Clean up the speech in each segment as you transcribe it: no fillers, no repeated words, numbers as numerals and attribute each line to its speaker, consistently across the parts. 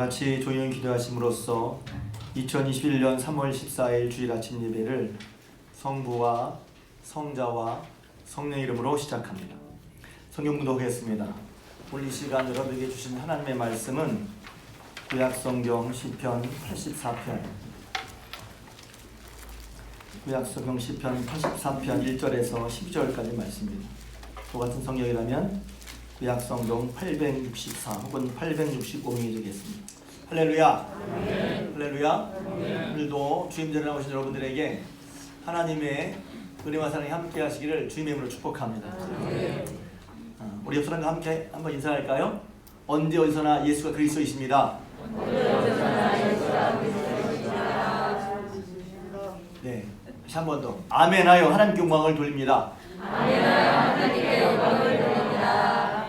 Speaker 1: 같이 조용히 기도하심으로써 2021년 3월 14일 주일 아침 예배를 성부와 성자와 성령 이름으로 시작합니다. 성경 공독하겠습니다. 오늘 이 시간 여러분에게 주신 하나님의 말씀은 구약성경 시편 84편 구약성경 시편 84편 1절에서 12절까지 말씀입니다. 똑같은 성경이라면 구약성경 864 혹은 865명이 되겠습니다. 할렐루야. 아멘. 할렐루야. 아멘. 오늘도 주임 전에 나오신 여러분들에게 하나님의 은혜와 사랑이 함께 하시기를 주님의 이름으로 축복합니다. 아멘. 우리 옆 사람과 함께 한번 인사할까요? 언제 어디서나 예수가 그리스도이십니다. 네, 다시 한 번 더 아멘하여 하나님께 영광을 돌립니다.
Speaker 2: 아멘하여 하나님께 영광을 돌립니다.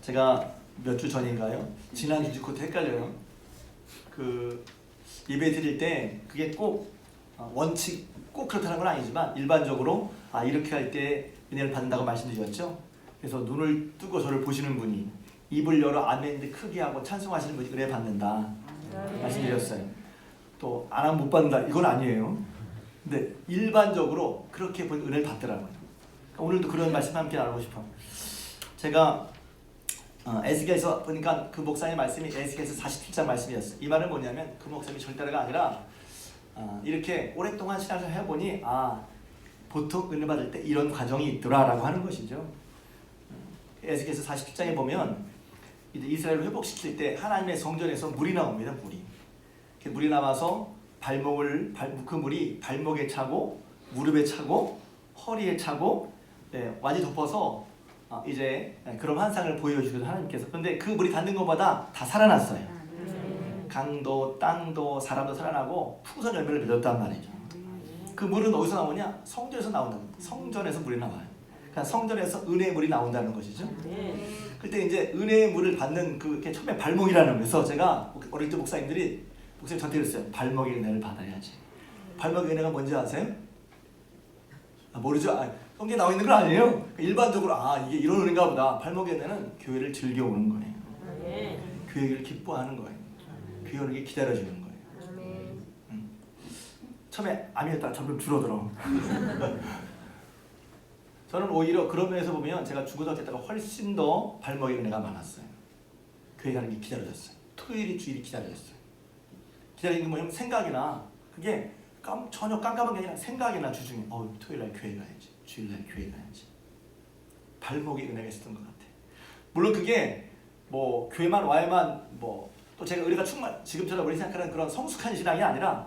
Speaker 1: 제가 몇 주 전인가요? 지난주 그것도 헷갈려요. 예배 드릴 때 그게 꼭 원칙 꼭 그렇다는 건 아니지만 일반적으로 이렇게 할 때 은혜를 받는다고 말씀드렸죠. 그래서 눈을 뜨고 저를 보시는 분이 입을 열어 아멘을 크게 하고 찬송하시는 분이 은혜 받는다 말씀드렸어요. 또 안 하면 못 받는다 이건 아니에요. 근데 일반적으로 그렇게 본 은혜를 받더라고요. 그러니까 오늘도 그런 말씀 함께 나누고 싶어요. 제가 에스겔에서 보니까 그 목사님 말씀이 에스겔에서 47장 말씀이었어요. 이 말은 뭐냐면 그 목사님이 절대가 아니라 이렇게 오랫동안 신앙생활을 해보니 보통 은혜 받을 때 이런 과정이 있더라라고 하는 것이죠. 에스겔에서 47장에 보면 이제 이스라엘을 회복시킬 때 하나님의 성전에서 물이 나옵니다. 물이 나와서 그 물이 발목에 차고 무릎에 차고 허리에 차고 완전히 덮어서 이제 그런 환상을 보여주셔서 하나님께서. 그런데 그 물이 닿는 것보다 다 살아났어요. 강도 땅도 사람도 살아나고 풍선 열매를 맺었단 말이죠. 그 물은 어디서 나오냐? 성전에서 나온다. 성전에서 물이 나와요. 그러니까 성전에서 은혜의 물이 나온다는 것이죠. 그때 이제 은혜의 물을 받는 그게 처음에 발목이라는 거예요. 그래서 제가 어릴 때 목사님 저한테 그랬어요. 발목의 은혜를 받아야지. 발목의 은혜가 뭔지 아세요? 모르죠? 성경에 나와 있는 건 아니에요. 일반적으로 이게 이런 은혜인가 보다. 발목의 은혜는 교회를 즐겨오는 거예요. 교회를 기뻐하는 거예요. 교회를 기다려주는 거예요. 처음에 아멘했다가 점점 줄어들어. 저는 오히려 그런 면에서 보면 제가 중고등학교 때가 훨씬 더 발목의 은혜가 많았어요. 교회 가는 게 기다려졌어요. 토요일이 주일이 기다려졌어요. 기다리는 게 뭐냐면 생각이나 그게 전혀 깜깜한 게 아니라 생각이나 주중에 토요일날 교회 가야지, 주일날 교회 가야지. 발목의 은혜가 있었던 것 같아요. 물론 그게 뭐 교회만 와야만 또 제가 은혜가 지금처럼 우리 생각하는 그런 성숙한 신앙이 아니라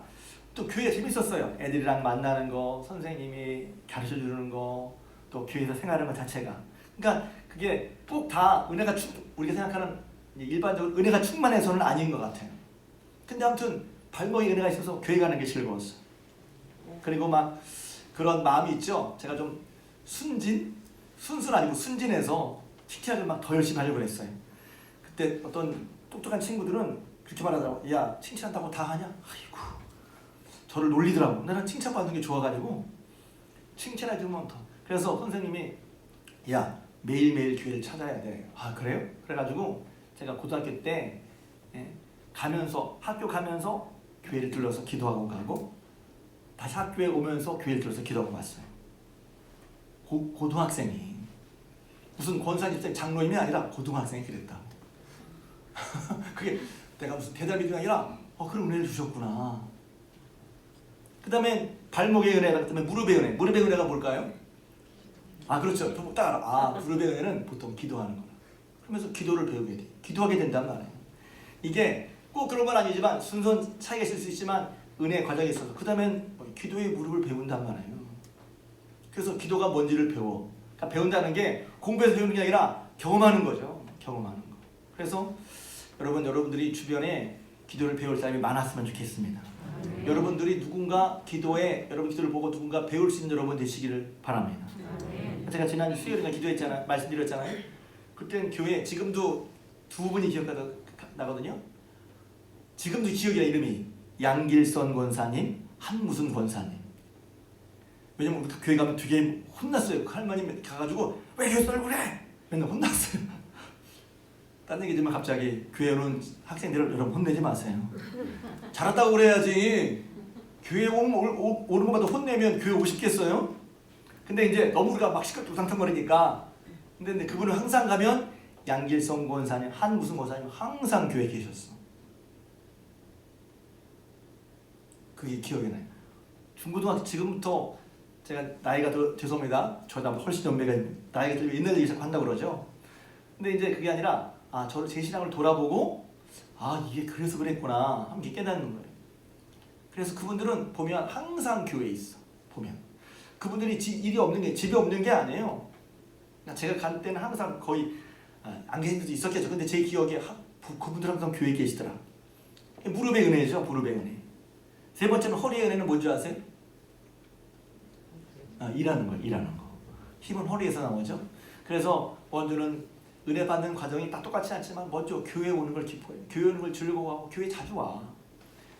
Speaker 1: 또 교회가 재밌었어요. 애들이랑 만나는 거, 선생님이 가르쳐주는 거, 또 교회에서 생활하는 것 자체가. 그러니까 그게 꼭 다 은혜가 우리가 생각하는 일반적으로 은혜가 충만해서는 아닌 것 같아요. 근데 아무튼 발목에 은혜가 있어서 교회 가는 게 즐거웠어요. 그리고 막 그런 마음이 있죠. 제가 좀 순순 아니고 순진해서 칭찬을 막 더 열심히 하려고 했어요. 그때 어떤 똑똑한 친구들은 그렇게 말하더라고. 야, 칭찬한다고 다 하냐? 아이고, 저를 놀리더라고. 나는 칭찬받는 게 좋아가지고 칭찬해주면 더. 그래서 선생님이 매일매일 교회를 찾아야 돼. 그래요? 그래가지고 제가 고등학교 때 학교 가면서 교회를 들러서 기도하고 가고 다시 학교에 오면서 교회를 들러서 기도하고 갔어요. 고등학생이 무슨 권사님 장로님이 아니라 고등학생이 그랬다. 그게 내가 무슨 대단한 믿음이 아니라 그런 은혜를 주셨구나. 그 다음에 발목의 은혜, 그 다음에 무릎의 은혜. 무릎의 은혜가 뭘까요? 그렇죠. 딱 알아. 무릎의 은혜는 보통 기도하는 거라. 그러면서 기도를 배우게 돼. 기도하게 된단 말이에요. 이게 꼭 그런 건 아니지만 순선 차이가 있을 수 있지만 은혜의 과정에 있어서 그 다음엔 기도의 무릎을 배운단 말이에요. 그래서 기도가 뭔지를 배워. 그러니까 배운다는 게 공부해서 배우는 게 아니라 경험하는 거죠. 경험하는 거. 그래서 여러분들이 주변에 기도를 배울 사람이 많았으면 좋겠습니다. 여러분들이 여러분 기도를 보고 누군가 배울 수 있는 여러분 되시기를 바랍니다. 제가 지난주 수요일에 기도했잖아요. 말씀드렸잖아요. 그때는 교회 지금도 두 분이 기억나거든요. 지금도 기억이야. 이름이 양길선 권사님, 한무순 권사님. 왜냐면 우리 교회 가면 되게 혼났어요. 그 할머님 가가지고 왜 교회 썰고 그래? 맨날 혼났어요. 딴 얘기지만 갑자기 교회 오는 학생들을 여러분 혼내지 마세요. 잘했다고 그래야지. 교회 오는 것마다 혼내면 교회 오고 싶겠어요? 근데 이제 너무 우리가 막 시끄럽고 우상탕거리니까 근데 그분은 항상 가면 양길성 권사님, 한 무슨 권사님 항상 교회에 계셨어. 그게 기억이 나요. 중고등학교 지금부터 제가 나이가 더 죄송합니다. 저보다 훨씬 연배가 나이가 더 옛날 얘기 자꾸 한다고 그러죠. 근데 이제 그게 아니라 저를 제 신앙을 돌아보고 이게 그래서 그랬구나 함께 깨닫는 거예요. 그래서 그분들은 보면 항상 교회에 있어. 보면 그분들이 일이 없는 게 집에 없는 게 아니에요. 제가 간 때는 항상 거의 안 계신 데도 있었겠죠. 근데 제 기억에 그분들 항상 교회에 계시더라. 무릎의 은혜죠. 무릎의 은혜. 세 번째는 허리의 은혜는 뭔지 아세요? 일하는 거예요. 일하는 거. 힘은 허리에서 나오죠. 그래서 원주는 은혜 받는 과정이 다 똑같지 않지만 먼저 교회 오는 걸 기뻐해요. 교회 오는 걸 즐거워하고 교회 자주 와.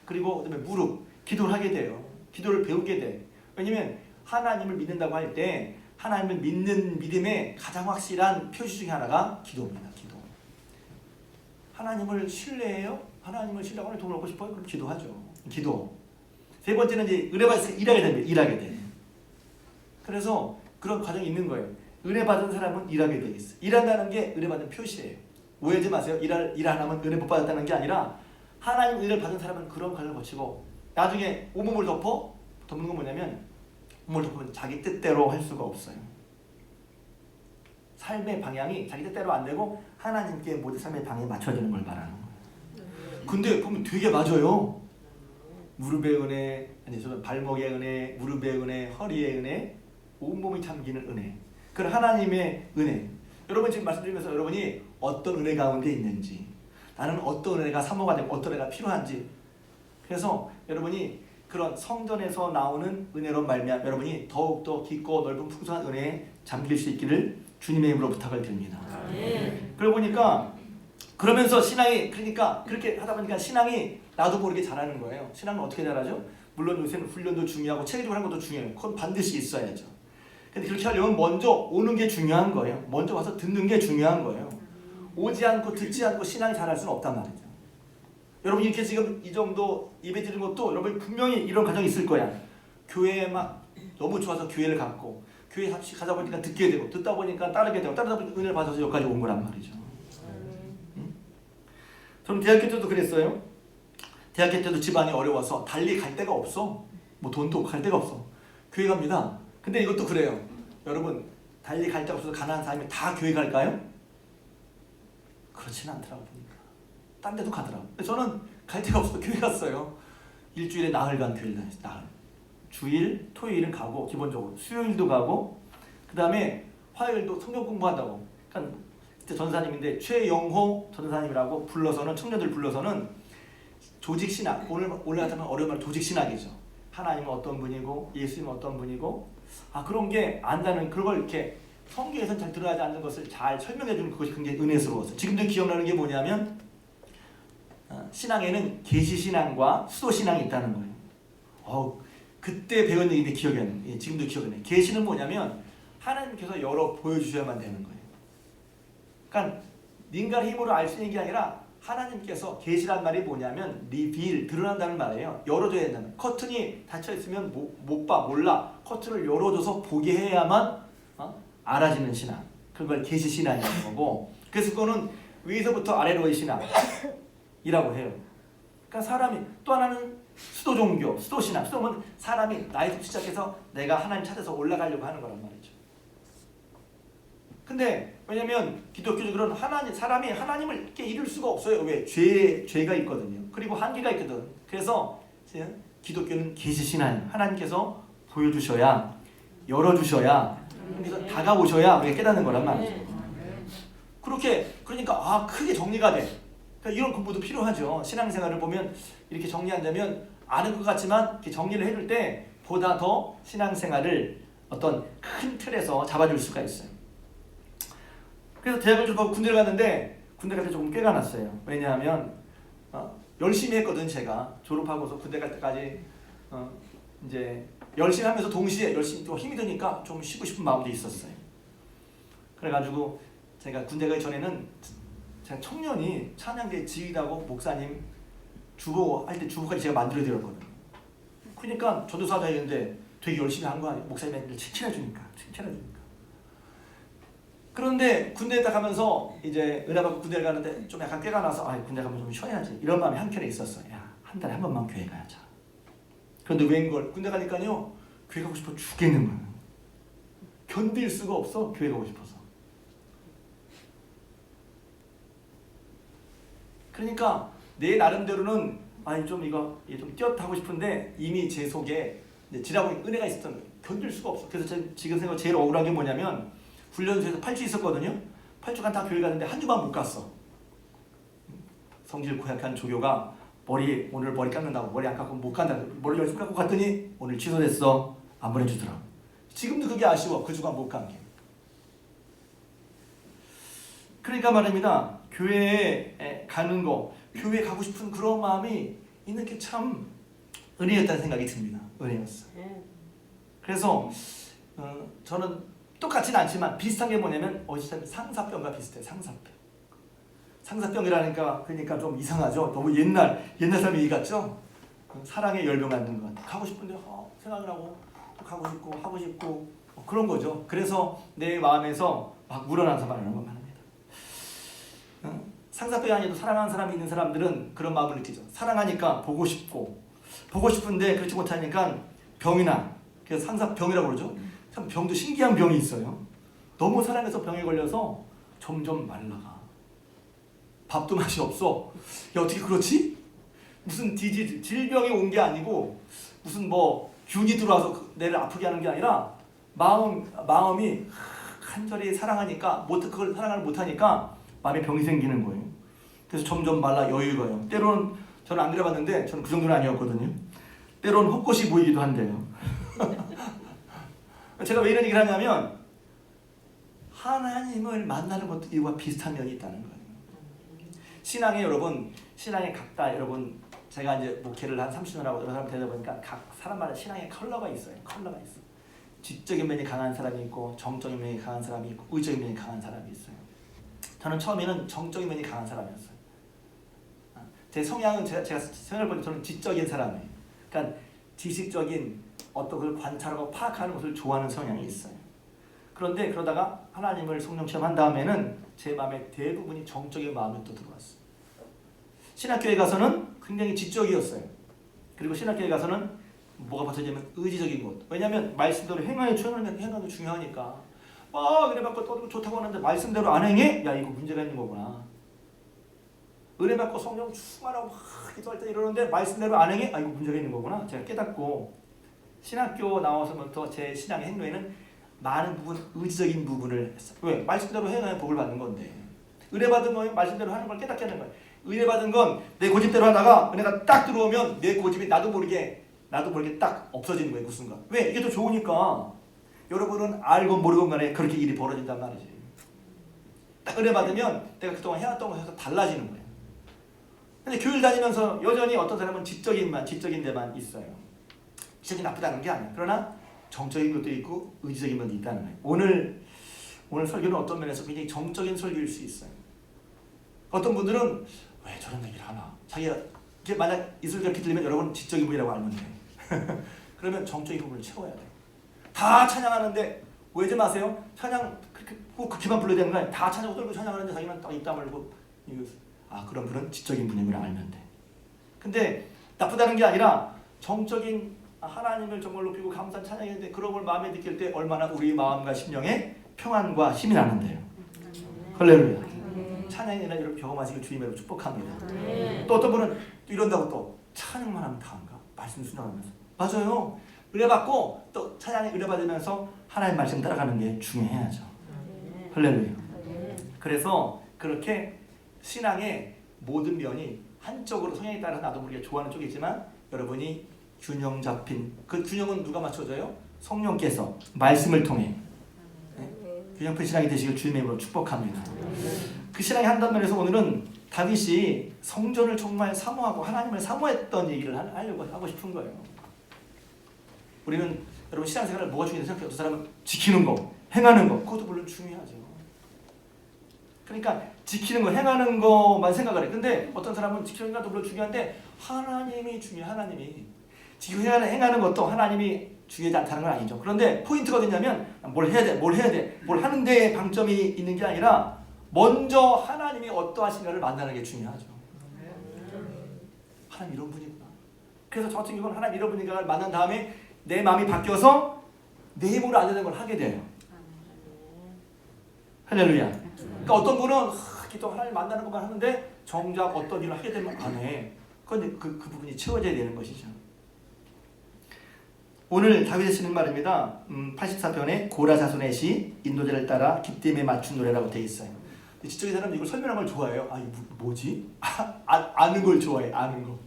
Speaker 1: 그리고 그다음에 무릎, 기도를 하게 돼요. 기도를 배우게 돼. 왜냐면 하나님을 믿는다고 할 때 하나님을 믿는 믿음의 가장 확실한 표시 중에 하나가 기도입니다. 기도. 하나님을 신뢰해요? 하나님을 신뢰하고 돈을 얻고 싶어요? 그럼 기도하죠. 기도. 세 번째는 이제 은혜 받아서 일하게 됩니다. 일하게 돼. 그래서 그런 과정이 있는 거예요. 은혜 받은 사람은 일하게 돼 있어. 일한다는 게 은혜 받는 표시예요. 오해하지 마세요. 일 안 하면 은혜 못 받았다는 게 아니라 하나님 은혜를 받은 사람은 그런 과정을 거치고 나중에 온몸을 덮는 건 뭐냐면 몸을 덮으면 자기 뜻대로 할 수가 없어요. 삶의 방향이 자기 뜻대로 안 되고 하나님께 모든 삶의 방향에 맞춰지는 걸 말하는 거예요. 근데 보면 되게 맞아요. 무릎의 은혜, 발목의 은혜, 무릎의 은혜, 허리의 은혜, 온몸이 잠기는 은혜. 그런 하나님의 은혜. 여러분 지금 말씀드리면서 여러분이 어떤 은혜 가운데 있는지, 나는 어떤 은혜가 사모가 되고 어떤 은혜가 필요한지. 그래서 여러분이 그런 성전에서 나오는 은혜로 말미암아 여러분이 더욱더 깊고 넓은 풍성한 은혜에 잠길 수 있기를 주님의 이름으로 부탁을 드립니다. 그러고 보니까 그러면서 신앙이 그러니까 그렇게 하다 보니까 신앙이 나도 모르게 자라는 거예요. 신앙은 어떻게 자라죠? 물론 요새는 훈련도 중요하고 체계적으로 하는 것도 중요해요. 그건 반드시 있어야죠. 근데 그렇게 하려면 먼저 오는 게 중요한 거예요. 먼저 와서 듣는 게 중요한 거예요. 오지 않고 듣지 않고 신앙이 자랄 수는 없단 말이죠. 여러분 이렇게 지금 이 정도 예배 드리는 것도 여러분 분명히 이런 과정이 있을 거야. 교회에 막 너무 좋아서 교회를 갔고 교회 가다 보니까 듣게 되고 듣다 보니까 따르게 되고 따르다 보니까 은혜를 받아서 여기까지 온 거란 말이죠. 응? 저는 대학교 때도 그랬어요. 대학교 때도 집안이 어려워서 달리 갈 데가 없어. 뭐 돈도 없고 갈 데가 없어. 교회 갑니다. 근데 이것도 그래요. 여러분 달리 갈 데가 없어서 가난한 사람이 다 교회 갈까요? 그렇지는 않더라고 보니까. 딴 데도 가더라고. 저는 갈 데가 없어서 교회 갔어요. 일주일에 나흘간 교회를 다녔어요. 나흘. 주일, 토요일은 가고 기본적으로 수요일도 가고 그 다음에 화요일도 성경 공부한다고. 그러니까 그때 전사님인데 최영호 전사님이라고 불러서는 청년들 불러서는 조직신학. 오늘 같으면 어려운 말 조직신학이죠. 하나님은 어떤 분이고 예수님은 어떤 분이고 그런 게 안다는 그걸 이렇게 성경에서는 잘 들어가지 않는 것을 잘 설명해 주는 그것이 굉장히 은혜스러웠어요. 지금도 기억나는 게 뭐냐면 신앙에는 계시신앙과 수도신앙이 있다는 거예요. 그때 배운 얘기인데 기억이 안 나요. 지금도 기억이 나요. 계시는 뭐냐면 하나님께서 열어 보여주셔야만 되는 거예요. 그러니까 인간의 힘으로 알 수 있는 게 아니라 하나님께서 계시란 말이 뭐냐면 리빌, 드러난다는 말이에요. 열어줘야 된다는. 커튼이 닫혀있으면 못 봐, 몰라. 커튼을 열어줘서 보게 해야만 알아지는 신앙. 그걸 계시신앙이라는 거고 그래서 그거는 위에서부터 아래로의 신앙이라고 해요. 그러니까 사람이 또 하나는 수도종교, 수도신앙. 수도는 사람이 나이부터 시작해서 내가 하나님 찾아서 올라가려고 하는 거란 말이죠. 근데 왜냐면 기독교적으로는 사람이 하나님을 이렇게 이룰 수가 없어요. 왜? 죄가 있거든요. 그리고 한계가 있거든. 그래서 기독교는 계시신앙. 하나님께서 보여주셔야, 열어주셔야, 그래서 다가오셔야 우리가 깨닫는 거란 말이죠. 그러니까 크게 정리가 돼. 그러니까 이런 공부도 필요하죠. 신앙생활을 보면 이렇게 정리한다면 아는 것 같지만 이렇게 정리를 해줄 때 보다 더 신앙생활을 어떤 큰 틀에서 잡아줄 수가 있어요. 그래서 대학을 졸업하고 군대를 갔는데 군대 갈 때 조금 꾀가 났어요. 왜냐하면 열심히 했거든. 제가 졸업하고서 군대 갈 때까지 이제 열심히 하면서 동시에 열심히 또 힘이 드니까 좀 쉬고 싶은 마음도 있었어요. 그래가지고 제가 군대 가기 전에는 제가 청년이 찬양대 지휘하고 목사님 주보할 때 주보까지 제가 만들어 드렸거든요. 그러니까 전도사 다니는데 되게 열심히 한 거 아니에요. 목사님들 칭찬해 주니까. 그런데 군대에 딱 가면서 이제 은혜 받고 군대를 가는데 좀 약간 깨가 나서 군대 가면 좀 쉬어야지 이런 마음이 한켠에 있었어요. 야, 한 달에 한 번만 교회 가야죠. 그런데 웬걸 군대 가니까요 교회 가고 싶어 죽겠는 거예요. 견딜 수가 없어 교회 가고 싶어서. 그러니까 내 나름대로는 좀 이거 좀 뛰어타고 싶은데 이미 제 속에 지나고 은혜가 있었던 거예요. 견딜 수가 없어. 그래서 제가 지금 생각 제일 억울한 게 뭐냐면 훈련소에서 8주 있었거든요. 8주간 다 교회 가는데 한 주만 못 갔어. 성질 고약한 조교가 오늘 머리 깎는다고 머리 안 깎고 못 간다. 머리 열심히 깎고 갔더니 오늘 취소됐어. 안 보내주더라. 지금도 그게 아쉬워. 그 주간 못 간 게. 그러니까 말입니다. 교회에 가는 거, 교회에 가고 싶은 그런 마음이 있는 게 참 은혜였다는 생각이 듭니다. 은혜였어요. 그래서 저는 똑같지는 않지만 비슷한 게 뭐냐면 어디서 상사병과 비슷해요. 상사병이라니까 그러니까 좀 이상하죠. 너무 옛날 사람 얘기 같죠. 사랑에 열병 갖는 것 같아요. 가고 싶은데 생각을 하고 또 가고 싶고 하고 싶고 그런 거죠. 그래서 내 마음에서 막 우러나서 말하는 것만 합니다. 상사병이 아니어도 사랑하는 사람이 있는 사람들은 그런 마음을 느끼죠. 사랑하니까 보고 싶은데 그렇지 못하니까 병이나 그래서 상사병이라고 그러죠. 참 병도 신기한 병이 있어요. 너무 사랑해서 병에 걸려서 점점 말라가. 밥도 맛이 없어. 야 어떻게 그렇지? 무슨 질병이 온 게 아니고 무슨 균이 들어와서 내를 아프게 하는 게 아니라 마음이 간절히 사랑하니까 그걸 사랑을 못하니까 마음에 병이 생기는 거예요. 그래서 점점 말라 여유가요. 때로는 저는 안 그래봤는데 저는 그 정도는 아니었거든요. 때로는 헛것이 보이기도 한데요. 제가 왜 이런 얘기를 하냐면 하나님을 만나는 것도 이와 비슷한 면이 있다는 거예요. 신앙에 여러분, 신앙에 각다 여러분 제가 이제 목회를 한 30년 하고 여러 사람 되다 보니까 각 사람마다 신앙에 컬러가 있어요. 지적인 면이 강한 사람이 있고 정적인 면이 강한 사람이 있고 의적인 면이 강한 사람이 있어요. 저는 처음에는 정적인 면이 강한 사람이었어요. 제 성향은 제가 생각을 보니 저는 지적인 사람이에요. 그러니까 지식적인 어떤 걸 관찰하고 파악하는 것을 좋아하는 성향이 있어요. 그런데 그러다가 하나님을 성령 체험한 다음에는 제 마음에 대부분이 정적인 마음이 또 들어왔어요. 신학교에 가서는 굉장히 지적이었어요. 그리고 신학교에 가서는 뭐가 받쳐지면 의지적인 것. 왜냐하면 말씀대로 행하는 중요하니까. 은혜 받고 떠들고 좋다고 하는데 말씀대로 안 행해? 야 이거 문제가 있는 거구나. 은혜 받고 성령 충만하고 기도할 때 이러는데 말씀대로 안 행해? 이거 문제가 있는 거구나. 제가 깨닫고 신학교 나와서부터 제 신앙의 행로에는 많은 부분 의지적인 부분을 했어요. 왜? 말씀대로 행하면 복을 받는 건데 은혜 받은 건 말씀대로 하는 걸 깨닫게 하는 거예요. 은혜 받은 건 내 고집대로 하다가 은혜가 딱 들어오면 내 고집이 나도 모르게 딱 없어지는 거예요. 그 순간. 왜? 이게 더 좋으니까. 여러분은 알건 모르건 간에 그렇게 일이 벌어진단 말이지. 딱 은혜 받으면 내가 그동안 해왔던 것에서 달라지는 거예요. 근데 교회를 다니면서 여전히 어떤 사람은 지적인 데만 있어요. 지적이 나쁘다는 게 아니에요. 그러나 정적인 것도 있고 의지적인 면도 있다는 거예요. 오늘 설교는 어떤 면에서 굉장히 정적인 설교일 수 있어요. 어떤 분들은 왜 저런 얘기를 하나? 자기가 만약 이 설교 이렇게 들리면 여러분 지적인 분이라고 알면 돼. 그러면 정적인 부분을 채워야 돼. 다 찬양하는데 오해지 마세요. 찬양 꼭 그렇게만 불러야 되는 거 아니야. 다 찬양하고 떨고 찬양하는데 자기는 딱 입 다물고 그런 분은 지적인 분임을 알면 돼. 근데 나쁘다는 게 아니라 정적인 하나님을 정말 높이고 감사한 찬양인데 그런 걸 마음에 느낄 때 얼마나 우리 마음과 심령에 평안과 힘이 나는데요. 할렐루야. 찬양이 아니라 여러분 경험하시길 주님으로 축복합니다. 또 어떤 분은 이런다고 또 찬양만 하면 다인가? 말씀 순종하면서 맞아요. 은혜 받고 또 찬양에 은혜 받으면서 하나님 말씀 따라가는 게 중요해야죠. 할렐루야. 그래서 그렇게 신앙의 모든 면이 한쪽으로 성향에 따라 나도 모르게 좋아하는 쪽이 있지만 여러분이 균형 잡힌 그 균형은 누가 맞춰줘요? 성령께서 말씀을 통해 균형 잡힌 신앙이 되시길 주님의 이름으로 축복합니다. 그 신앙의 한 단면에서 오늘은 다윗이 성전을 정말 사모하고 하나님을 사모했던 얘기를 하려고 하고 싶은 거예요. 우리는 여러분 신앙생활을 뭐가 중요하다고 생각해요? 어떤 사람은 지키는 거, 행하는 거 그것도 물론 중요하죠. 그러니까 지키는 거, 행하는 것만 생각을 해. 근데 어떤 사람은 지키는 것도 물론 중요한데 하나님이 중요해. 하나님이 지금 행하는 것도 하나님이 중요하지 않다는 건 아니죠. 그런데 포인트가 어디냐면 뭘 해야 돼, 뭘 하는 데에 방점이 있는 게 아니라 먼저 하나님이 어떠하신가를 만나는 게 중요하죠. 하나님 이런 분이구나. 그래서 저 같은 경우는 하나님 이런 분인가를 만난 다음에 내 마음이 바뀌어서 내 힘으로 안 되는 걸 하게 돼요. 할렐루야. 그러니까 어떤 분은 기도 하나님 만나는 것만 하는데 정작 어떤 일을 하게 되면 안 해. 그런데 그 부분이 채워져야 되는 것이죠. 오늘 다윗이 쓰는 말입니다. 84편에 고라 자손의 시 인도자를 따라 기쁨에 맞춘 노래라고 되어 있어요. 지적인 사람은 이걸 설명하는 걸 좋아해요. 아, 이거 뭐지? 아는 걸 좋아해. 아는 거.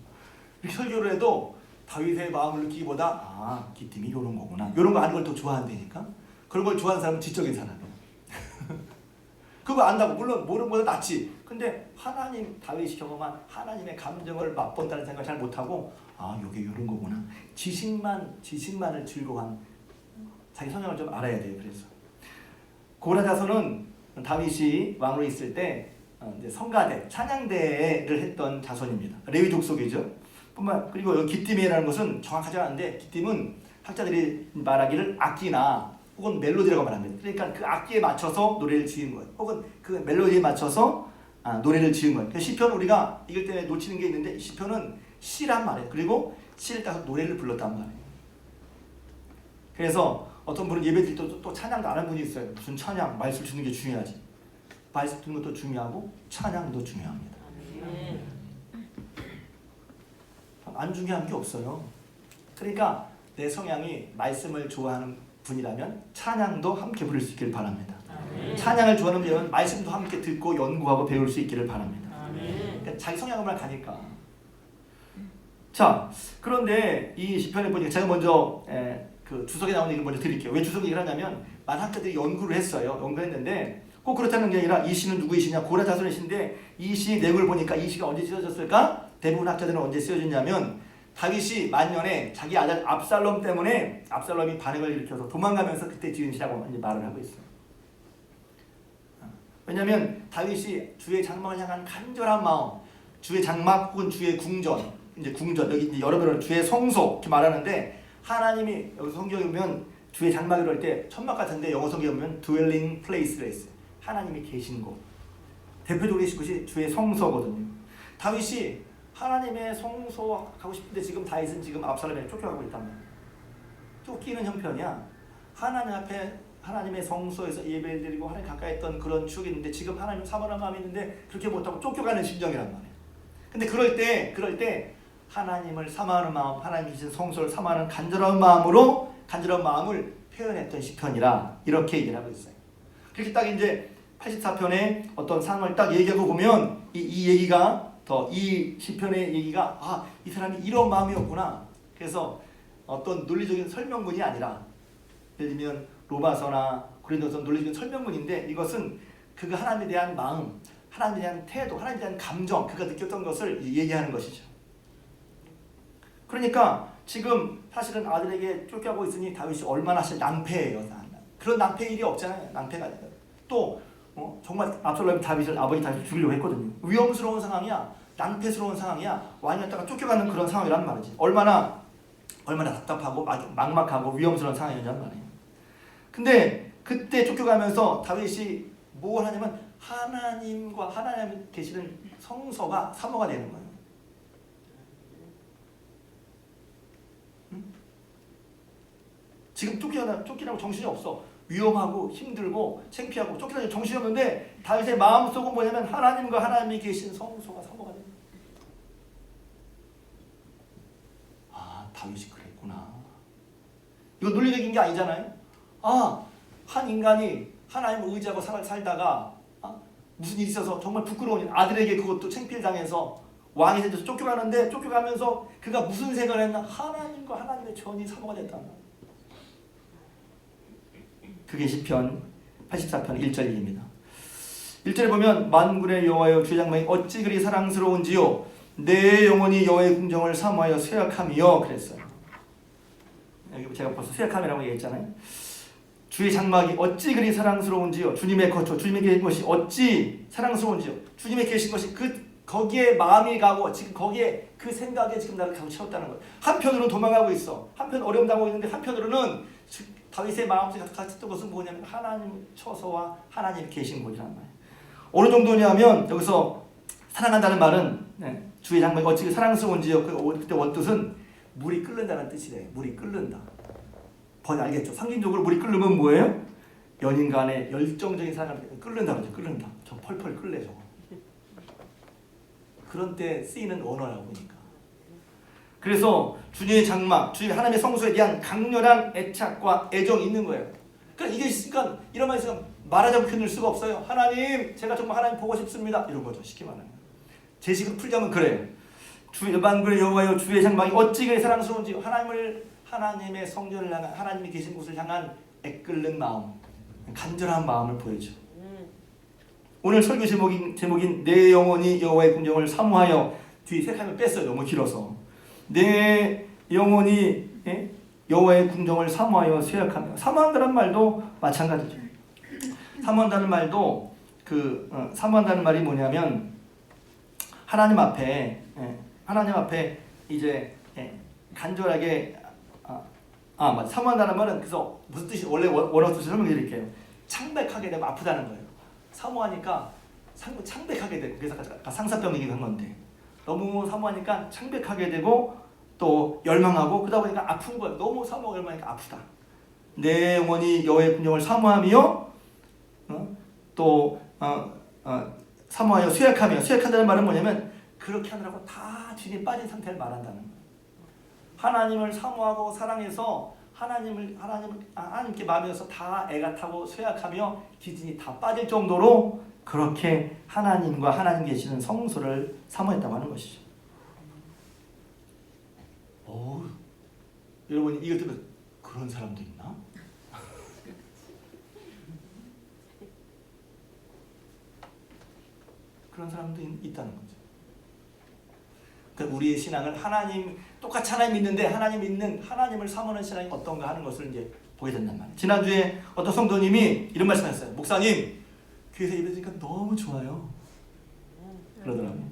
Speaker 1: 이렇게 설교를 해도 다윗의 마음을 느끼기보다 기쁨이 이런 거구나. 이런 거 아는 걸 더 좋아한다니까. 그런 걸 좋아하는 사람은 지적인 사람이에요. 그거 안다고 물론 모르는 것보다 낫지. 근데 하나님 다윗이 경험한 하나님의 감정을 맛본다는 생각을 잘 못하고 이게 이런 거구나. 지식만을 즐거워한 자기 성향을 좀 알아야 돼요. 그래서 고라 자손은 다윗이 왕으로 있을 때 이제 성가대, 찬양대를 했던 자손입니다. 레위 족속이죠. 그리고 여기 기쁨이라는 것은 정확하지 않은데 기쁨은 학자들이 말하기를 악기나 혹은 멜로디라고 말합니다. 그러니까 그 악기에 맞춰서 노래를 지은 거예요. 혹은 그 멜로디에 맞춰서 노래를 지은 거예요. 시편 우리가 이걸 때문에 놓치는 게 있는데 시편은 시란 말이에요. 그리고 시를 따서 노래를 불렀단 말이에요. 그래서 어떤 분은 예배 드릴 때 또 찬양도 안 하는 분이 있어요. 무슨 찬양, 말씀 듣는 게 중요하지. 말씀 듣는 것도 중요하고 찬양도 중요합니다. 안 중요한 게 없어요. 그러니까 내 성향이 말씀을 좋아하는 분이라면 찬양도 함께 부를 수 있기를 바랍니다. 찬양을 좋아하는 분이라면 말씀도 함께 듣고 연구하고 배울 수 있기를 바랍니다. 그러니까 자기 성향만 가니까. 자, 그런데 이 시편에 보니까 제가 먼저 그 주석에 나오는 얘기를 먼저 드릴게요. 왜 주석 얘기를 하냐면 많은 학자들이 연구를 했어요. 연구했는데 꼭 그렇다는 게 아니라 이 시는 누구의 시냐? 고라 자손의 시인데 이 시의 내용을 보니까 이 시가 언제 쓰여졌을까? 대부분 학자들은 언제 쓰여졌냐면 다윗이 만년에 자기 아들 압살롬 때문에 압살롬이 반역을 일으켜서 도망가면서 그때 지은 시라고 이제 말을 하고 있어요. 왜냐하면 다윗이 주의 장막을 향한 간절한 마음, 주의 장막 혹은 주의 궁전, 이제 궁전 여기 이제 여러 번을 주의 성소 이렇게 말하는데 하나님이 여기 성경에 보면 주의 장막이라고 할 때 천막 같은데 영어 성경에 보면 dwelling place가 있어요. 하나님이 계신 곳. 대표적으로 계신 곳이 주의 성소거든요. 다윗이 하나님의 성소 가고 싶은데 지금 다윗은 지금 압살롬에 쫓겨가고 있단 말이야. 쫓기는 형편이야. 하나님 앞에 하나님의 성소에서 예배를 드리고 하나님 가까이 했던 그런 추억이 있는데 지금 하나님 사모하는 마음이 있는데 그렇게 못하고 쫓겨가는 심정이란 말이야. 근데 그럴 때 하나님을 사모하는 마음, 하나님 계신 성소를 사모하는 간절한 마음을 표현했던 시편이라 이렇게 얘기를 하고 있어요. 그렇게 딱 이제 84편의 어떤 상황을 딱 얘기하고 보면 이 얘기가 이 시편의 얘기가 이 사람이 이런 마음이었구나. 그래서 어떤 논리적인 설명문이 아니라 예를 들면 로마서나 고린도서 논리적인 설명문인데 이것은 그가 하나님에 대한 마음, 하나님에 대한 태도, 하나님에 대한 감정, 그가 느꼈던 것을 얘기하는 것이죠. 그러니까 지금 사실은 아들에게 쫓겨가고 있으니 다윗이 얼마나 사실 낭패예요. 그런 낭패 일이 없잖아요. 낭패가 아니라 또 정말 압살롬이 아버지 다윗을 죽이려고 했거든요. 위험스러운 상황이야. 낭패스러운 상황이야. 왕이었다가 쫓겨가는 그런 상황이란 말이지. 얼마나 답답하고 막막하고 위험스러운 상황이란 말이에요. 근데 그때 쫓겨가면서 다윗이 뭘 하냐면 하나님과 하나님 계시는 성소가 사모가 되는 거예요. 지금 쫓기라고 정신이 없어. 위험하고 힘들고 창피하고 쫓기라고 정신이 없는데 다윗의 마음속은 뭐냐면 하나님과 하나님이 계신 성소가 사모가 됩니다. 다윗이 그랬구나. 이거 논리적인 게 아니잖아요. 한 인간이 하나님을 의지하고 살다가 무슨 일이 있어서 정말 부끄러운 일, 아들에게 그것도 창피를 당해서 왕이 돼서 쫓겨가는데 쫓겨가면서 그가 무슨 생각을 했나? 하나님과 하나님의 전이 사모가 됐다. 그게 시편 84편 1절입니다. 1절에 보면 만군의 여호와여 주의 장막이 어찌 그리 사랑스러운지요 내 영혼이 여호와의 궁정을 사모하여 쇠약함이요 그랬어요. 여기 제가 벌써 쇠약함이라고 얘기했잖아요. 주의 장막이 어찌 그리 사랑스러운지요. 주님의 거처, 주님의 계신 것이 어찌 사랑스러운지요. 주님의 계신 것이 거기에 마음이 가고 지금 거기에 그 생각에 지금 나를 가고 채웠다는 거예요. 한편으로는 도망가고 있어. 한편 어려움 당하고 있는데 한편으로는 다윗의 마음속에 같이 뜬 것은 뭐냐면 하나님 처소와 하나님 계신 곳이란 말이에요. 어느 정도냐면 여기서 사랑한다는 말은 주의 장막이 어찌 사랑스러운지요. 그때 원뜻은 물이 끓는다는 뜻이래요. 물이 끓는다. 번역 알겠죠? 상징적으로 물이 끓으면 뭐예요? 연인 간의 열정적인 사랑을 끓는다 그러죠. 끓는다. 저 펄펄 끓래 저거. 그런 때 쓰이는 언어라고 보니까. 그래서 주님의 장막, 주님의 하나님의 성소에 대한 강렬한 애착과 애정이 있는 거예요. 그러니까 이게 있으니까 이런 말이 있으면 말하자고 표현할 수가 없어요. 하나님, 제가 정말 하나님 보고 싶습니다. 이런 거죠. 쉽게 말하면. 제식으로 풀자면 그래요. 주의 만군의 여호와여 주의 장막이 어찌 그리 사랑스러운지 하나님의 성전을 향한 하나님이 계신 곳을 향한 애끓는 마음, 간절한 마음을 보여줘. 오늘 설교 제목인 내 영혼이 여호와의 궁정을 사모하여 뒤에 세 칸을 뺐어요. 너무 길어서. 내 영혼이 여호와의 궁정을 사모하여 쇠약하며 사모한다는 말도 마찬가지죠. 사모한다는 말도 사모한다는 말이 뭐냐면 하나님 앞에 이제 간절하게 맞아. 사모한다는 말은 그래서 무슨 뜻이 원래 원어 뜻을 설명해 드릴게요. 창백하게 되면 아프다는 거예요. 사모하니까 창백하게 되고 그래서 아까 상사병 얘기한 건데 너무 사모하니까 창백하게 되고 또 열망하고 그러다 보니까 아픈 거예요. 너무 사모하고 열망하니까 아프다. 내 영혼이 여호와의 궁정을 사모하며 사모하여 쇠약하며 쇠약한다는 말은 뭐냐면 그렇게 하느라고 다 진이 빠진 상태를 말한다는 거예요. 하나님을 사모하고 사랑해서 하나님께 마음에서 다 애가 타고 쇠약하며 기진이 다 빠질 정도로 그렇게 하나님과 하나님 계시는 성소를 사모했다고 하는 것이죠. 여러분 이거 들으면 그런 사람도 있나? 그런 사람도 있다는 거죠. 그러니까 우리의 신앙을 똑같이 하나님 믿는데 하나님 믿는 하나님을 사모하는 신앙이 어떤가 하는 것을 이제 보게 된단 말이에요. 지난주에 어떤 성도님이 이런 말씀하셨어요. 목사님, 교회에서 예배 드리니까 너무 좋아요. 그러더라고요.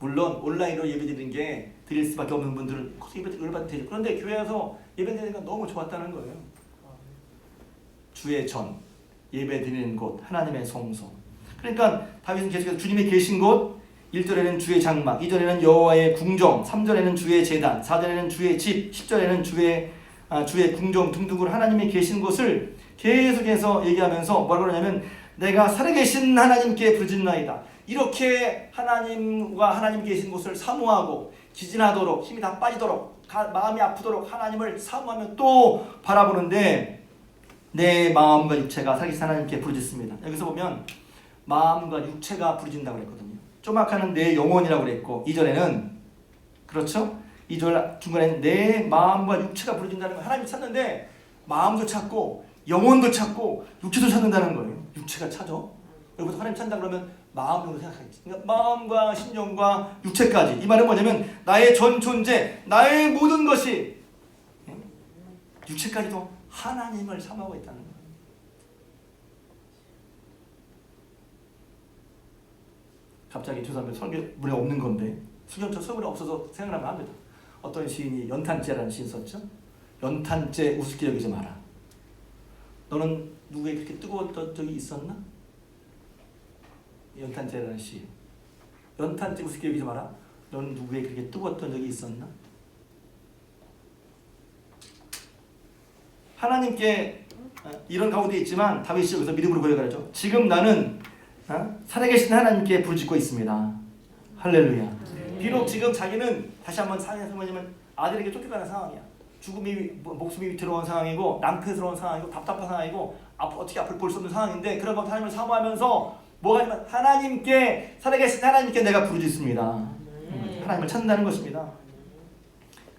Speaker 1: 물론 온라인으로 예배 드리는 게 드릴 수밖에 없는 분들은 예배 드리는 되죠. 그런데 교회에서 예배 드리니까 너무 좋았다는 거예요. 주의 전, 예배 드리는 곳, 하나님의 성소. 그러니까 다윗은 계속해서 주님이 계신 곳 1절에는 주의 장막, 2절에는 여호와의 궁정, 3절에는 주의 제단, 4절에는 주의 집, 10절에는 주의 궁정 등등으로 하나님이 계신 곳을 계속해서 얘기하면서 뭐라고 그러냐면 내가 살아계신 하나님께 부르짖나이다. 이렇게 하나님과 하나님 계신 곳을 사모하고 기진하도록 힘이 다 빠지도록 마음이 아프도록 하나님을 사모하며 또 바라보는데 내 마음과 육체가 살아계신 하나님께 부르짖습니다. 여기서 보면 마음과 육체가 부르짖는다고 그랬거든요. 좀 아까는 내 영혼이라고 그랬고 2절에는 그렇죠? 2절 중간에는 내 마음과 육체가 부르짖는다는 건 하나님 찾는데 마음도 찾고 영혼도 찾고 육체도 찾는다는 거예요. 육체가 찾아. 여러분 하나님 찾는다 그러면 마음으로 생각하겠지. 그러니까 마음과 신령과 육체까지. 이 말은 뭐냐면 나의 전 존재, 나의 모든 것이 육체까지도 하나님을 사모하고 있다는 거예요. 갑자기 죄송합니다. 설교문에 없는 건데 설교문에 없어서 생각나면 합니다. 어떤 시인이 연탄재라는 시인 썼죠. 연탄재 우습게 여기지 마라. 너는 누구에게 그렇게 뜨거웠던 적이 있었나? 연탄재라는 시. 연탄재 우습게 여기지 마라. 너는 누구에게 그렇게 뜨거웠던 적이 있었나? 하나님께 이런 가운데 있지만 다윗이 여기서 믿음으로 고백하죠. 지금 나는 살아계신 하나님께 부르짖고 있습니다. 할렐루야. 비록 지금 자기는 다시 한번 사회에서면 아들에게 쫓겨가는 상황이야. 목숨이 들어온 상황이고 낭패스러운 상황이고 답답한 상황이고 어떻게 앞을 볼 수 없는 상황인데 그런 것 하나님을 사모하면서 뭐가 아니면 하나님께 살아계신 하나님께 내가 부르짖습니다. 하나님을 찾는다는 것입니다.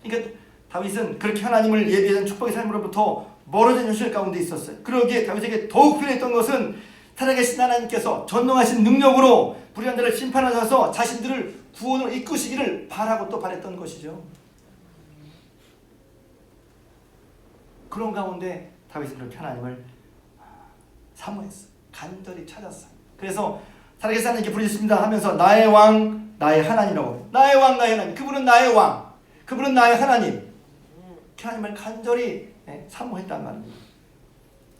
Speaker 1: 그러니까 다윗은 그렇게 하나님을 예비하는 축복의 삶으로부터 멀어진 현실 가운데 있었어요. 그러기에 다윗에게 더욱 필요했던 것은 살아계신 하나님께서 전능하신 능력으로 불의한 자를 심판하셔서 자신들을 구원으로 이끄시기를 바라고 또 바랬던 것이죠. 그런 가운데 다윗은 그렇게 하나님을 사모했어. 간절히 찾았어요. 그래서 살아계신 하나님께 부르셨습니다 하면서 나의 왕 나의 하나님이라고. 나의 왕 나의 하나님. 그분은 나의 왕. 그분은 나의 하나님. 하나님을 간절히 사모했단 말입니다.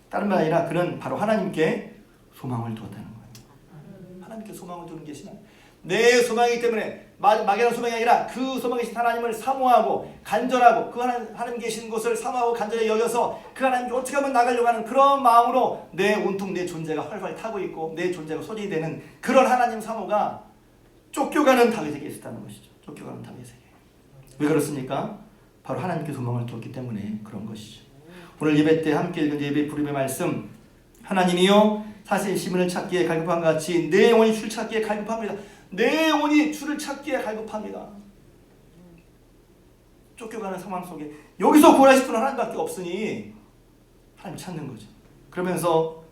Speaker 1: 다른 말 아니라 그는 바로 하나님께 소망을 두었다는 거예요. 하나님께 소망을 두는 게 신앙. 내 소망이기 때문에 막연한 소망이 아니라 그 소망이신 하나님을 사모하고 간절하고 그 하나님 계신 곳을 사모하고 간절히 여겨서 그 하나님께 어떻게 하면 나가려고 하는 그런 마음으로 내 온통 내 존재가 활활 타고 있고 내 존재가 소진이 되는 그런 하나님 사모가 쫓겨가는 다윗에게 있었다는 것이죠. 쫓겨가는 다윗에게. 왜 그렇습니까? 바로 하나님께 소망을 두었기 때문에 그런 것이죠. 오늘 예배 때 함께 읽은 예배 부름의 말씀, 하나님이여 사실 시민을 찾기에 갈급한 같이 내 영혼이 주를 찾기에 갈급합니다. 내 영혼이 주를 찾기에 갈급합니다. 쫓겨가는 상황 속에 여기서 구원하실 분은 하나님밖에 없으니 하나님 찾는 거죠. 그러면서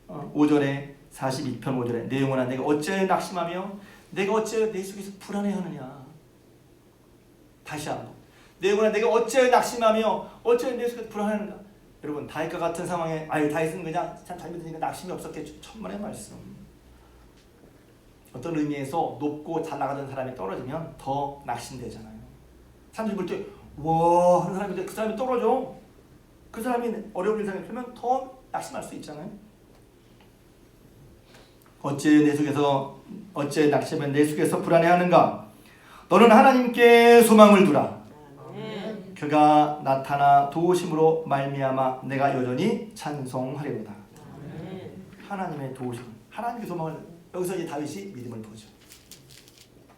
Speaker 1: 5절에 42편 5절에 내 영혼아 내가 어찌하여 낙심하며 내가 어찌하여 내 속에서 불안해하느냐. 다시 한번 내 영혼아 내가 어찌하여 낙심하며 어찌하여 내 속에서 불안해하는가. 여러분 다윗과 같은 상황에 다윗은 그냥 참 잘 믿으니까 낙심이 없었겠죠. 천만의 말씀. 어떤 의미에서 높고 잘 나가던 사람이 떨어지면 더 낙심되잖아요. 사람들이 볼 때 와 하는 사람인데 그 사람이 떨어져. 그 사람이 어려운 일상에 풀면 더 낙심할 수 있잖아요. 어째 낙심하면 내 속에서 불안해하는가. 너는 하나님께 소망을 두라. 그가 나타나 도우심으로 말미암아 내가 여전히 찬송하리로다. 하나님의 도우심, 하나님께 소망을. 여기서 이제 다윗이 믿음을 보죠.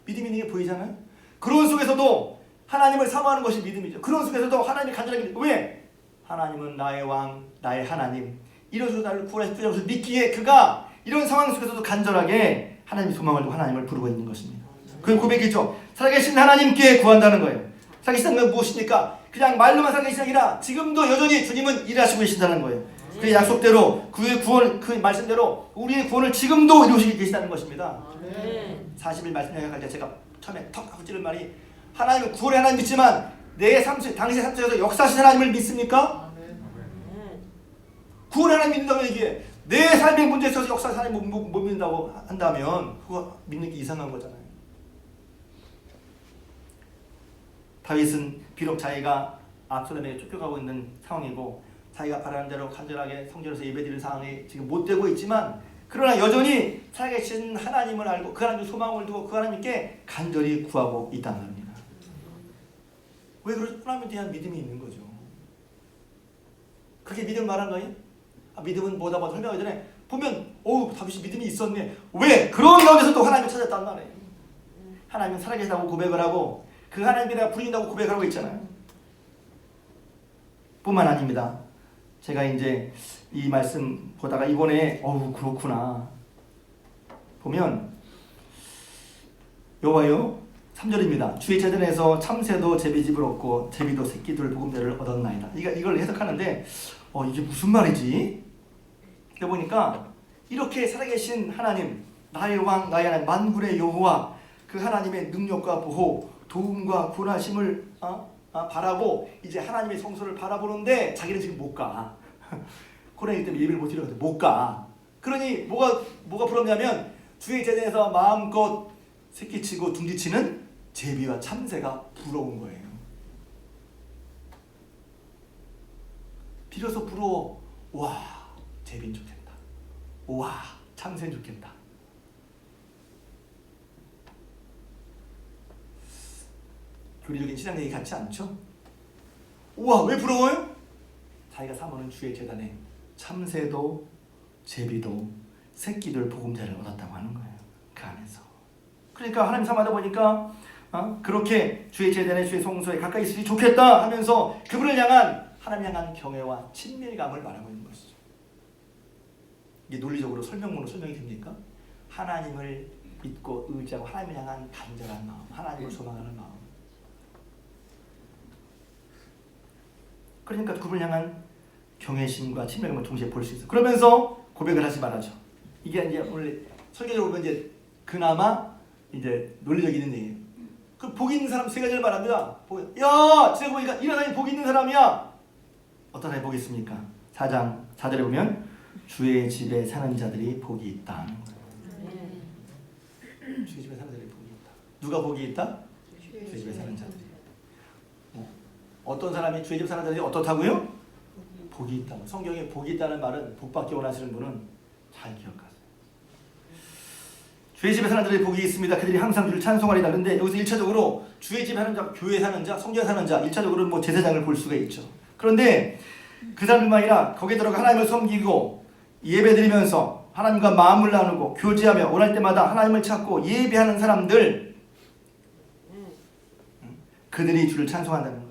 Speaker 1: 믿음 있는 게 보이잖아요. 그런 속에서도 하나님을 사모하는 것이 믿음이죠. 그런 속에서도 하나님이 간절하게 믿어요. 왜? 하나님은 나의 왕, 나의 하나님. 이러셔서 나를 구원하실 것을 믿기에 그가 이런 상황 속에서도 간절하게 하나님 소망을 두고 하나님을 부르고 있는 것입니다. 그 고백이죠. 살아계신 하나님께 구한다는 거예요. 살아계신 건 무엇입니까? 그냥 말로만 살아계신 게 아니라 지금도 여전히 주님은 일하시고 계신다는 거예요. 그 약속대로 그의 구원, 그 말씀대로 우리의 구원을 지금도 이루시고 계시다는 것입니다. 40일 말씀 요약할 때 제가 처음에 턱 하고 찌른 말이 하나님은 구원의 하나님 믿지만 내 삶 속 당시의 삶 속에서 역사하신 하나님을 믿습니까? 구원의 하나님 믿는다고 얘기해. 내 삶의 문제에 있어서 역사하신 하나님 못 믿는다고 한다면 그거 믿는 게 이상한 거잖아요. 다윗은 비록 자기가 압살롬에게 쫓겨가고 있는 상황이고 자기가 바라는 대로 간절하게 성전에서 예배드리는 상황이 지금 못 되고 있지만 그러나 여전히 살아계신 하나님을 알고 그 하나님 소망을 두고 그 하나님께 간절히 구하고 있다는 겁니다. 왜 그러죠? 하나님에 대한 믿음이 있는 거죠. 그게 믿음을 말하는 거예요? 믿음은 뭐다 설명하기 전에 보면 다윗이 믿음이 있었네. 왜? 그런 가운데서 또 하나님을 찾았단 말이에요. 하나님은 살아계시다고 고백을 하고 그 하나님께 내가 부인다고 고백을 하고 있잖아요. 뿐만 아닙니다. 제가 이제 이 말씀 보다가 이번에 그렇구나 보면 여호와여 3절입니다. 주의 제단에서 참새도 제비집을 얻고 제비도 새끼들 보금대를 얻었나이다. 이걸 해석하는데 이게 무슨 말이지? 보니까 이렇게 살아계신 하나님 나의 왕 나의 하나님 만군의 여호와 그 하나님의 능력과 보호 도움과 구원하심을 바라고 이제 하나님의 성소를 바라보는데 자기는 지금 못 가. 코로나 때문에 예배를 못 드리거든. 못 가. 그러니 뭐가 부럽냐면 주의 제단에서 마음껏 새끼치고 둥지치는 제비와 참새가 부러운 거예요. 비로소 부러워. 와 제비는 좋겠다. 와 참새는 좋겠다. 교리적인 신앙 얘기 같지 않죠? 우와 왜 부러워요? 자기가 사모는 주의 제단에 참새도 제비도 새끼들 보금자리를 얻었다고 하는 거예요. 그 안에서. 그러니까 하나님 사모하다 보니까 그렇게 주의 제단에 주의 성소에 가까이 있으니 좋겠다 하면서 그분을 향한 하나님 향한 경외와 친밀감을 말하고 있는 것이죠. 이게 논리적으로 설명문으로 설명이 됩니까? 하나님을 믿고 의지하고 하나님을 향한 간절한 마음, 하나님을 소망하는 마음. 그러니까 그분을 향한 경외심과 친밀감을 동시에 볼 수 있어. 그러면서 고백을 하지 말아죠. 이게 이제 오늘 설교적으로 보면 이제 그나마 이제 논리적인 얘기예요. 그 복 있는 사람 세 가지를 말합니다. 야, 제가 보니까 이 하나님 복 있는 사람이야. 어떤 회복이 있습니까? 4장 4절에 보면 주의 집에 사는 자들이 복이 있다. 주의 집에 사는 자들이 복이 있다. 누가 복이 있다? 주의 집에 사는 자들이. 어떤 사람이 주의 집에 사는 자들이 어떻다고요? 복이 있다. 성경에 복이 있다는 말은 복받기 원하시는 분은 잘 기억하세요. 주의 집에 사는 자들이 복이 있습니다. 그들이 항상 주를 찬송하리다. 그런데 여기서 1차적으로 주의 집에 사는 자, 교회에 사는 자, 성전에 사는 자 1차적으로는 뭐 제사장을 볼 수가 있죠. 그런데 그 사람들만 아니라 거기에 들어가 하나님을 섬기고 예배드리면서 하나님과 마음을 나누고 교제하며 원할 때마다 하나님을 찾고 예배하는 사람들, 그들이 주를 찬송한다는 거예요.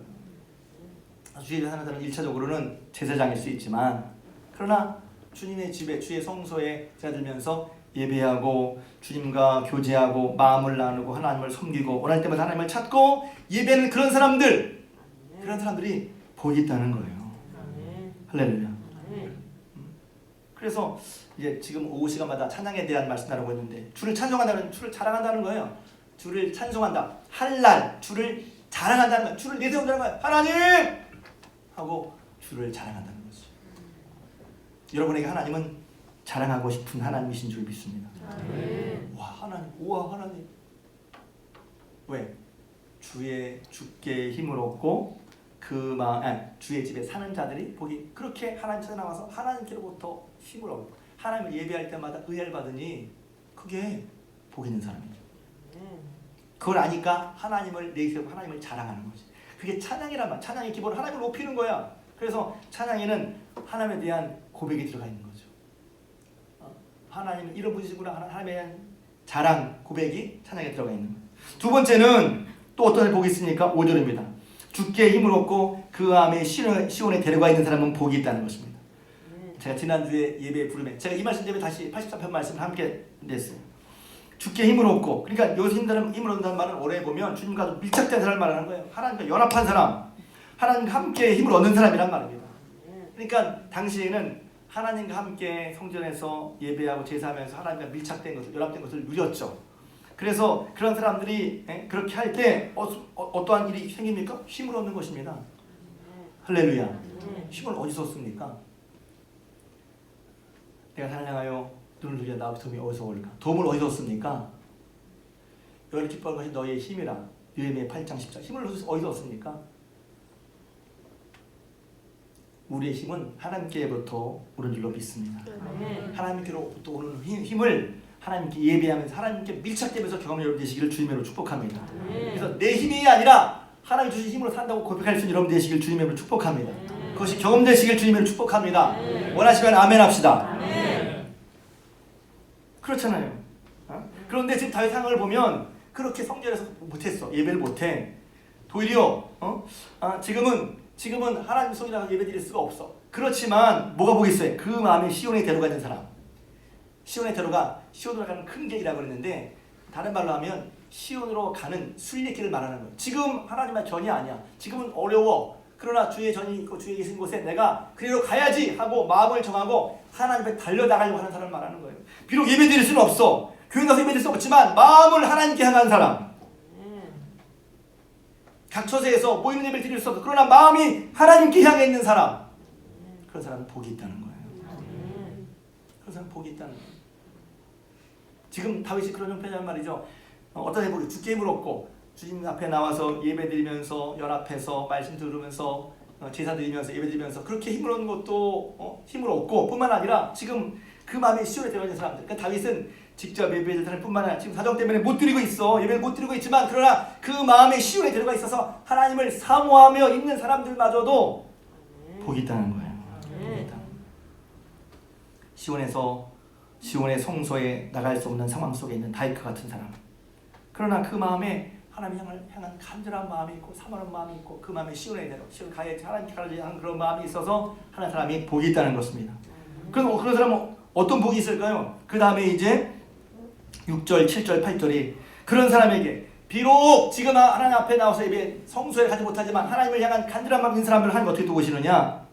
Speaker 1: 주의 집에 사는 사람은 1차적으로는 제사장일 수 있지만, 그러나 주님의 집에, 주의 성소에 들면서 예배하고 주님과 교제하고 마음을 나누고 하나님을 섬기고 원할 때마다 하나님을 찾고 예배하는 그런 사람들, 그런 사람들이 복이 있다는 거예요. 할렐루야. 그래서 이제 지금 오후 시간마다 찬양에 대한 말씀 나누고 있는데, 주를 찬송한다는, 주를 자랑한다는 거예요. 주를 찬송한다. 할랄, 주를 자랑한다는 거예요. 주를 내세운다는 거예요. 하나님! 하고 주를 자랑한다는 거죠. 여러분에게 하나님은 자랑하고 싶은 하나님이신 줄 믿습니다. 와, 하나님, 우와, 하나님. 왜? 주께 힘을 얻고 주의 집에 사는 자들이 복이, 그렇게 하나님 찾아 나와서 하나님께로부터 힘을 얻고 하나님을 예배할 때마다 의뢰를 받으니 그게 복 있는 사람이죠. 그걸 아니까 하나님을 내세우고 하나님을 자랑하는 거지. 그게 찬양이란 말. 찬양의 기본은 하나님을 높이는 거야. 그래서 찬양에는 하나님에 대한 고백이 들어가 있는 거죠. 하나님 이런 분이시구나, 하나님에 대한 자랑, 고백이 찬양에 들어가 있는 거예요. 두 번째는 또 어떤 복이 있습니까? 5절입니다. 주께 힘을 얻고 그 암의 시온에 데려가 있는 사람은 복이 있다는 것입니다. 제가 지난주에 예배에 부르면 제가 이 말씀 때문에 다시 83편 말씀을 함께 냈어요. 주께 힘을 얻고, 그러니까 여기서 힘을 얻는다는 말은 오래 보면 주님과 밀착된 사람을 말하는 거예요. 하나님과 연합한 사람, 하나님과 함께 힘을 얻는 사람이란 말입니다. 그러니까 당시에는 하나님과 함께 성전에서 예배하고 제사하면서 하나님과 밀착된 것을, 연합된 것을 누렸죠. 그래서 그런 사람들이 그렇게 할 때 어떠한 일이 생깁니까? 힘을 얻는 것입니다. 할렐루야. 힘을 어디서 얻습니까? 내가 찬양하여 눈을 들여 나의 도움이 어디서 올까? 도움을 어디서 얻습니까? 너를 기뻐할 것이 너의 힘이라. 느헤미야 8장 10절. 힘을 어디서 얻습니까? 우리의 힘은 하나님께로부터 오는 줄로 믿습니다. 하나님께로부터 오는 힘을 하나님께 예배하면서 하나님께 밀착되면서 경험을 여러분 되시기를 주님으로 축복합니다. 그래서 내 힘이 아니라 하나님 주신 힘으로 산다고 고백할 수 있는 여러분 되시기를 주님으로 축복합니다. 그것이 경험되시기를 주님으로 축복합니다. 원하시면 아멘 합시다. 그렇잖아요. 그런데 지금 다윗 상황을 보면 그렇게 성전에서 못했어. 예배를 못해. 도리어 지금은 하나님 손이라고 예배드릴 수가 없어. 그렇지만 뭐가 복이 있어요? 그 마음에 시온에 데려가 있는 사람. 시온으로 가는 큰 길이라고 그랬는데, 다른 말로 하면 시온으로 가는 순례길을 말하는 거예요. 지금 하나님의 전이 아니야. 지금은 어려워. 그러나 주의 전이 있고 주의 계신 곳에 내가 그리로 가야지 하고 마음을 정하고 하나님 앞에 달려나가려고 하는 사람을 말하는 거예요. 비록 예배드릴 수는 없어. 교회 가서 예배드릴 수 없지만 마음을 하나님께 향한 사람. 각 처세에서 모이는 예배를 드릴 수 없어. 그러나 마음이 하나님께 향해 있는 사람. 그런 사람은 복이 있다는 거예요. 그런 사람은 복이 있다는 거예요. 지금 다윗이 그런 형편이란 말이죠. 어떤 회복이 주께 힘을 얻고 주님 앞에 나와서 예배드리면서 연합해서 말씀 들으면서 제사 드리면서 예배 드리면서 그렇게 힘을 얻는 것도 힘을 얻고 뿐만 아니라 지금 그 마음에 시온에 들어가 있는 사람들. 그러니까 다윗은 직접 예배를 드리는 뿐만 아니라 지금 사정 때문에 못 드리고 있어. 예배를 못 드리고 있지만 그러나 그 마음에 시온에 들어가 있어서 하나님을 사모하며 있는 사람들마저도 복이 있다는 거예요. 시온의 성소에 나갈 수 없는 상황 속에 있는 다윗과 같은 사람. 그러나 그 마음에 하나님 향한 간절한 마음이 있고 사모하는 마음이 있고 그 마음에 시온에 내려 시온 가야지 하나님께 가야지 하는 그런 마음이 있어서 하는 사람이 복이 있다는 것입니다. 그럼 그런 사람은 어떤 복이 있을까요? 그 다음에 이제 6절, 7절, 8절이 그런 사람에게 비록 지금 하나님 앞에 나와서 예배 성소에 가지 못하지만 하나님을 향한 간절한 마음 있는 사람들을 하나님 어떻게 도우시느냐?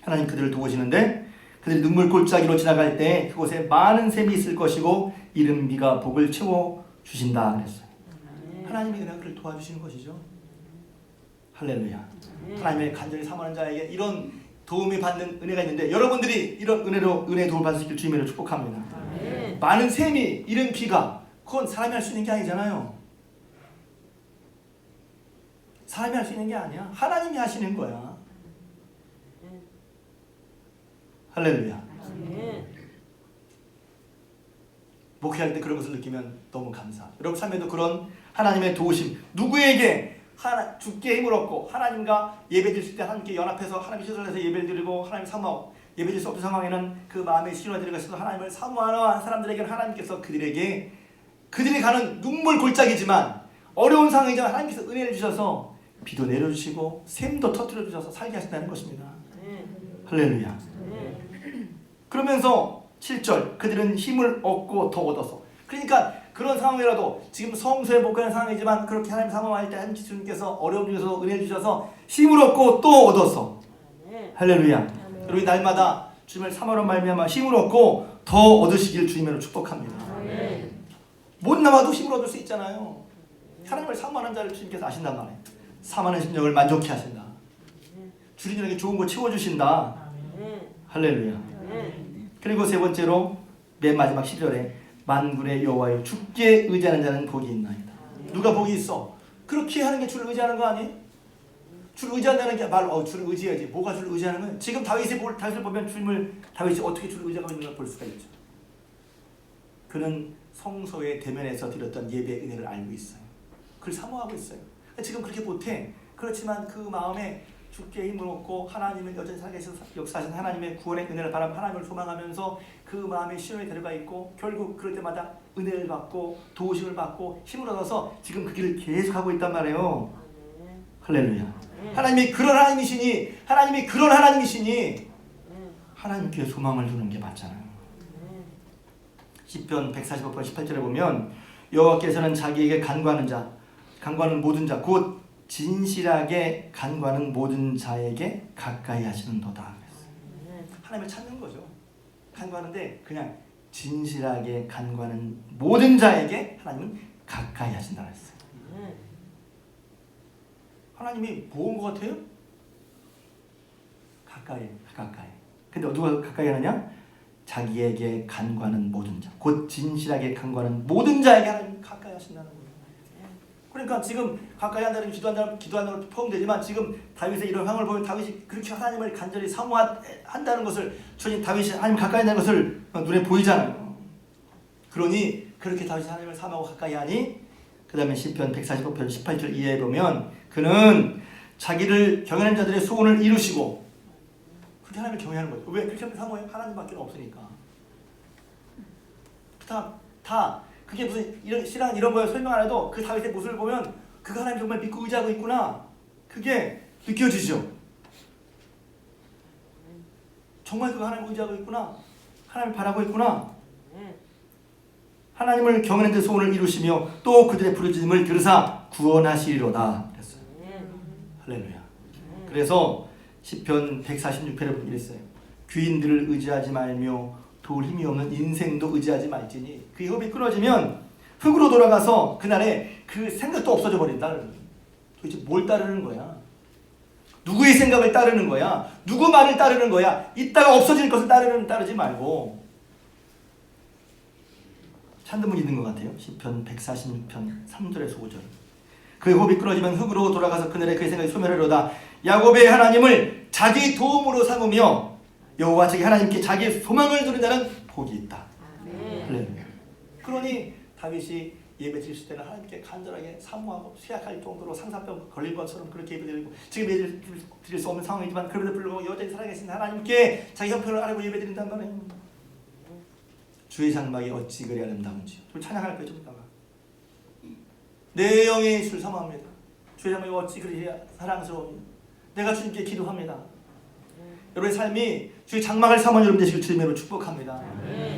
Speaker 1: 하나님 그들을 도우시는데 그들이 눈물 골짜기로 지나갈 때 그곳에 많은 샘이 있을 것이고 이른 비가 복을 채워 주신다 그랬어요. 하나님이 그냥 그를 도와주시는 것이죠. 할렐루야. 하나님의 간절히 사모하는 자에게 이런 도움이 받는 은혜가 있는데 여러분들이 이런 은혜의 도움을 받을 수 있길 주님으로 축복합니다. 많은 샘이 이른 비가 그건 사람이 할 수 있는 게 아니잖아요. 사람이 할 수 있는 게 아니야. 하나님이 하시는 거야. 할렐루야. 목회할 때 그런 것을 느끼면 너무 감사하죠. 여러분 삶에도 그런 하나님의 도우심, 누구에게 주께 힘을 얻고 하나님과 예배드릴 때 하나님께 연합해서 하나님의 시선을 해서 예배를 드리고 하나님 사모하고 예배드릴 수 없는 상황에는 그 마음의 신호가 들어가서 하나님을 사모하는 사람들에게는 하나님께서 그들이 가는 눈물 골짜기지만 어려운 상황이지만 하나님께서 은혜를 주셔서 비도 내려주시고 샘도 터뜨려 주셔서 살게 하신다는 것입니다. 할렐루야. 그러면서 7절 그들은 힘을 얻고 더 얻어서, 그러니까 그런 상황이라도 지금 성소에 복하는 상황이지만 그렇게 하나님 사모할 때 하나님 주님께서 어려움 중에서 은혜를 주셔서 힘을 얻고 또 얻어서, 할렐루야. 그리고 날마다 주님을 사모하는 말미암아 힘을 얻고 더 얻으시길 주님으로 축복합니다. 못 남아도 힘을 얻을 수 있잖아요. 하나님을 사모하는 자를 주님께서 아신단 말이에요. 사모하는 심령을 만족케 하신다. 주님에게 좋은 거 채워주신다. 할렐루야. 그리고 세 번째로 맨 마지막 10절에 만군의 여호와여 주께 의지하는 자는 복이 있나이다. 누가 복이 있어? 그렇게 하는 게 주를 의지하는 거 아니에요? 주를 의지한다는 게 말, 주를 의지해야지. 뭐가 주를 의지하는 거예요? 지금 다윗을 보면 다윗이 어떻게 주를 의지하고 있는 걸 볼 수가 있죠. 그는 성소의 대면에서 드렸던 예배의 은혜를 알고 있어요. 그걸 사모하고 있어요. 지금 그렇게 못해. 그렇지만 그 마음에 주께 힘을 얻고 하나님을 여전히 살아계셔서 역사하신 하나님의 구원의 은혜를 바라며 하나님을 소망하면서 그 마음에 신호에 들어가 있고 결국 그럴 때마다 은혜를 받고 도우심을 받고 힘을 얻어서 지금 그 길을 계속하고 있단 말이에요. 할렐루야. 하나님이 그런 하나님이시니 하나님께 소망을 두는 게 맞잖아요. 시편 145편 18절에 보면 여호와께서는 자기에게 간구하는 모든 자 곧 진실하게 간구하는 모든 자에게 가까이 하시는도다. 하나님을 찾는 거죠. 간구하는데 그냥 진실하게 간구하는 모든 자에게 하나님은 가까이 하신다고 했어요. 하나님이 뭐인 것 같아요? 가까이. 근데 누가 가까이 하느냐? 자기에게 간구하는 모든 자, 곧 진실하게 간구하는 모든 자에게 하나님 가까이 하신다는 거예요. 그러니까 지금 가까이 한다는 기도한다는 것도 포함되지만 지금 다윗의 이런 상황을 보면 다윗이 그렇게 하나님을 간절히 사모한다는 것을 주님 다윗이 하나님 가까이 한다는 것을 눈에 보이잖아요. 그러니 그렇게 다윗이 하나님을 사모하고 가까이 하니 그 다음에 시편 145편 18절 이하에 보면 그는 자기를 경외하는 자들의 소원을 이루시고 그렇게 하나님을 경외하는 거예요. 왜 그렇게 사모해요? 하나님밖에 없으니까. 다 그게 무슨 이런 신앙 이런 거에 설명 안 해도 그 다윗의 모습을 보면 그가 하나님 정말 믿고 의지하고 있구나. 그게 느껴지죠. 정말 그가 하나님 의지하고 있구나. 하나님을 바라고 있구나. 하나님을 경외하는 데 소원을 이루시며 또 그들의 부르짖음을 들으사 구원하시리로다. 그랬어요. 할렐루야. 그래서 시편 146편에 보면 이랬어요. 귀인들을 의지하지 말며 도울 힘이 없는 인생도 의지하지 말지니 그 호흡이 끊어지면 흙으로 돌아가서 그날에 그 생각도 없어져 버린다. 도대체 뭘 따르는 거야? 누구의 생각을 따르는 거야? 누구 말을 따르는 거야? 이따가 없어질 것을 따르지 말고. 찬드문 있는 것 같아요. 시편 146편 3절에서 5절. 그의 호흡이 끊어지면 흙으로 돌아가서 그날에 그의 생각이 소멸하려다. 야곱의 하나님을 자기 도움으로 삼으며 여호와 자기 하나님께 자기의 소망을 두는 자는 복이 있다. 할렐루야. 그러니 다윗이 예배 드릴 때는 하나님께 간절하게 사모하고 쇠약할 정도로 상사병 걸린 것처럼 그렇게 예배드리고 지금 예배 드릴 수 없는 상황이지만 그럼에도 불구하고 여전히 살아계신 하나님께 자기 형편을 아뢰고 예배 드린단 말이에요. 주의 장막이 어찌 그리 아름다운지. 찬양할 거예요. 좀 이따가. 내 영이 주를 사모합니다. 주의 장막이 어찌 그리 사랑스러운지. 내가 주님께 기도합니다. 여러분의 삶이 주의 장막을 사모하는 여러분 되시길 주님으로 축복합니다.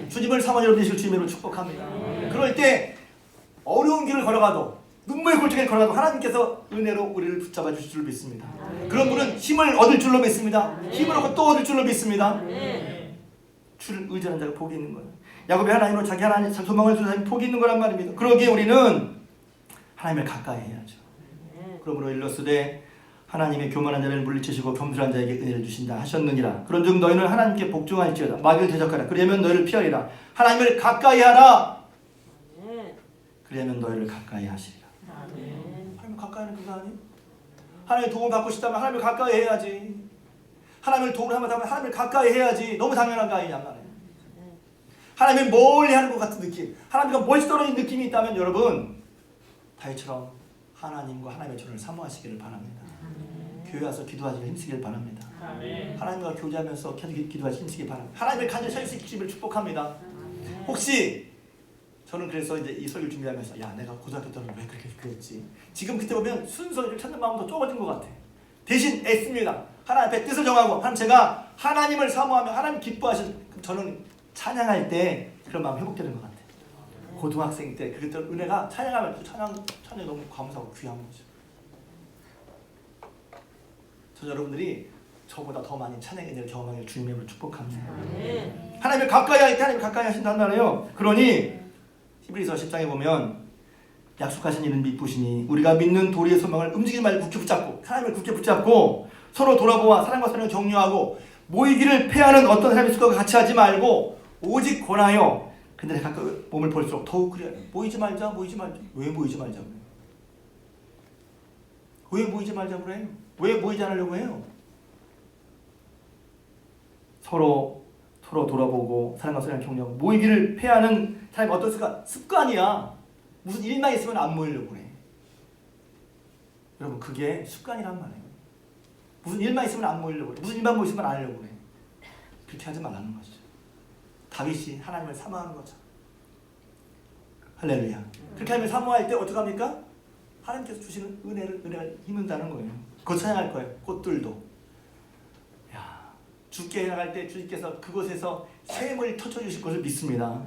Speaker 1: 주님을 사모하는 여러분 되시길 주님으로 축복합니다. 그럴 때 어려운 길을 걸어가도 눈물 골짜기를 걸어가도 하나님께서 은혜로 우리를 붙잡아 주실 줄로 믿습니다. 그런 분은 힘을 얻을 줄로 믿습니다. 힘을 얻고 또 얻을 줄로 믿습니다. 주를 의지하는 자가 복이 있는 거예요. 야곱이 하나님으로 자기 하나님 소망을 두는 사람이 복이 있는 거란 말입니다. 그러기에 우리는 하나님을 가까이 해야죠. 그러므로 일러스되 하나님의 교만한 자를 물리치시고 겸손한 자에게 은혜를 주신다 하셨느니라. 그런즉 너희는 하나님께 복종할지어다. 마귀를 대적하라. 그리하면 너희를 피하리라. 하나님을 가까이 하라. 그리하면 너희를 가까이 하시리라. 하나님을 가까이 하는 그거 아니에요? 하나님의 도움을 받고 싶다면 하나님을 가까이 해야지. 하나님을 도움을 하면 하나님을 가까이 해야지. 너무 당연한 거 아니냐 말이에요. 하나님을 멀리 하는 것 같은 느낌, 하나님과 멀리 떨어진 느낌이 있다면 여러분 다윗처럼 하나님과 하나님의 전을 사모하시기를 바랍니다. 교회 와서 기도하시길 힘쓰기를 바랍니다. 하나님과 교제하면서 기도하시길 힘쓰기를 바랍니다. 하나님을 간절히 찾을 수 있기를 축복합니다. 혹시 저는 그래서 이제 이 설교를 준비하면서 야 내가 고등학교 때는 왜 그렇게 그랬지? 지금 그때 보면 순서를 찾는 마음도 좁아진 것 같아. 대신 애씁니다. 하나님 앞에 뜻을 정하고 하나님 제가 하나님을 사모하며 하나님 기뻐하실 저는 찬양할 때 그런 마음 회복되는 것 같아요. 고등학생 때 그때 은혜가 찬양하면 찬양 너무 감사하고 귀한 거죠. 저 여러분들이 저보다 더 많이 찬양의 은혜를 경험하길 주님의 이름으로 축복합니다. 하나님을 가까이 할 때 하나님 가까이 하신단 말이에요. 그러니 히브리서 10장에 보면 약속하신 이는 미쁘시니 우리가 믿는 도리의 소망을 움직이지 말고 굳게 붙잡고 하나님을 굳게 붙잡고 서로 돌아보아 사랑과 사랑을 격려하고 모이기를 패하는 어떤 사람의 습관과 같이 하지 말고 오직 권하여 그들의 가까이 몸을 볼수록 더욱 그래. 모이지 말자. 왜 모이지 말자 그래요? 왜 모이지 말자 그래요? 왜 모이지 않으려고 해요? 서로 돌아보고 사랑과 사랑을 격려하고 모이기를 패하는 사람이 어떤 습관이야. 무슨 일만 있으면 안 모이려고 그래. 여러분 그게 습관이란 말이에요. 무슨 일만 있으면 안 모이려고 그래. 무슨 일만 있으면 안 하려고 그래. 그렇게 하지 말라는 거죠. 다윗이 하나님을 사모하는 거죠. 할렐루야. 그렇게 하면 사모할 때 어떻게 합니까? 하나님께서 주시는 은혜가 힘든다는 거예요. 그거 찬양할 거예요. 꽃들도. 야, 죽게 나갈 때 주님께서 그곳에서 샘을 터쳐주실 것을 믿습니다.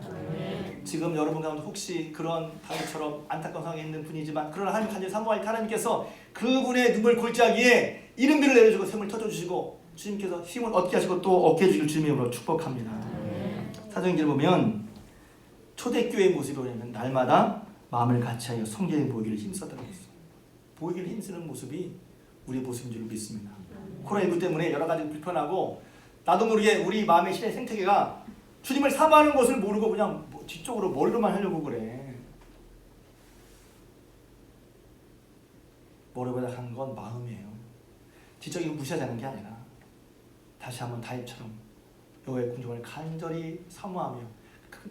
Speaker 1: 지금 여러분 가운데 혹시 그런 다윗처럼 안타까운 상황에 있는 분이지만 그러나 하나님 간절히 사모할 때 하나님께서 그분의 눈물 골짜기에 이른비를 내려주고 샘을 터쳐주시고 주님께서 힘을 얻게 하시고 또 얻게 해주길 주님의 이름으로 축복합니다. 사도행전을 보면 초대교회의 모습이 뭐냐면 날마다 마음을 같이하여 성경에 보이기를 힘쓰더라고 있어요. 보이기를 힘쓰는 모습이 우리의 모습인 줄 믿습니다. 코로나19 때문에 여러 가지 불편하고 나도 모르게 우리 마음의 신의 생태계가 주님을 사모하는 것을 모르고 그냥 뒤쪽으로 머리로만 하려고 그래. 머리보다 간 건 마음이에요. 뒤쪽이 무시하자는 게 아니라 다시 한번 다윗처럼 여호와의 궁정을 간절히 사모하며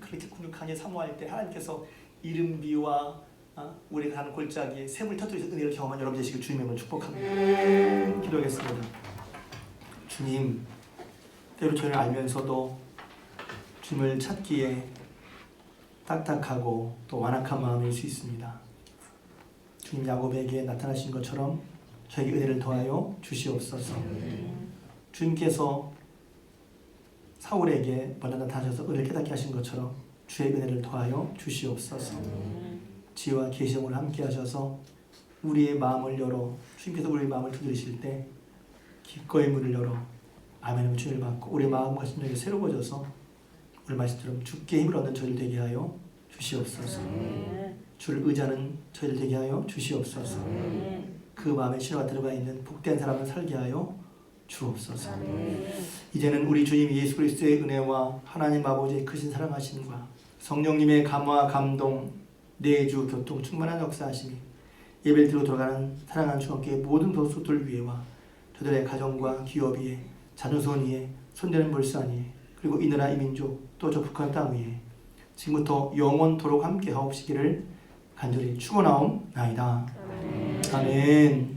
Speaker 1: 그렇게 궁극하게 사모할 때 하나님께서 이른비와 우리가 가는 골짜기에 샘을 터뜨리셔서 은혜를 경험한 여러분 되시길 주님의 이름으로 축복합니다. 기도하겠습니다. 주님, 때로 저희를 알면서도 주님을 찾기에 딱딱하고 또 완악한 마음일 수 있습니다. 주님 야곱에게 나타나신 것처럼 저에게 은혜를 더하여 주시옵소서. 주님께서 사울에게 먼저 나타나셔서 은혜를 깨닫게 하신 것처럼 주의 은혜를 더하여 주시옵소서. 지혜와 계시형을 함께 하셔서 우리의 마음을 열어 주님께서 우리의 마음을 두드리실 때 기꺼이 문을 열어 아멘의 주를 받고 우리 마음과 심령이 새로워져서 오늘 말씀처럼 주께 힘을 얻는 저희를 되게 하여 주시옵소서. 주를 의지하는 저희를 되게 하여 주시옵소서. 그 마음에 신화가 들어가 있는 복된 사람을 살게 하여 주옵소서. 이제는 우리 주님 예수 그리스도의 은혜와 하나님 아버지의 크신 사랑하심과 성령님의 감화 감동 내주 교통 충만한 역사하심이 예배를 드리고 돌아가는 사랑하는 주님께 모든 도수들 위에와 저들의 가정과 기업 위에 자녀손 위에 손대는 물산 위에 그리고 이 나라 이 민족 또 저 북한 땅 위에 지금부터 영원토록 함께 하옵시기를 간절히 축원하옵나이다. 아멘.